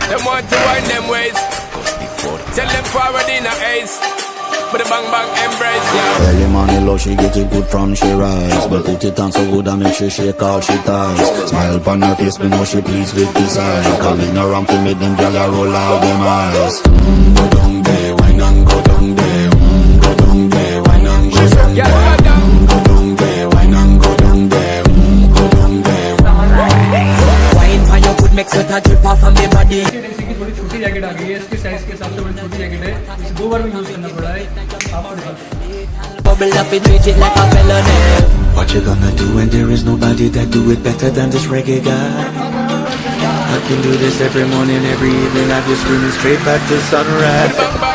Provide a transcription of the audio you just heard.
Them want to wind them ways. Tell them forward in a ace. But the bang bang embrace, yeah. Early morning love, she get it good from she rise. But put it on so good and make she shake all she ties. Smile upon her face, me know she pleased with this eye. Calling her around to make them gyal a roll out them eyes. Go down there, wine and go down there. Go down there, wine and go down there. Go down there, wine and go down there. Go down there. Wine for your good makes sweat a drip off from your body. थोड़ी छोटी jacket आ गई है, इसके size के हिसाब से बड़ी छोटी जैकेट है, इसे 2 बार में यूज करना पड़ रहा है आपको। Bubble up and treat it like a felony. What you gonna do when there is nobody that do it better than this reggae guy? I can do this every morning, every evening. I just screaming straight back to sunrise.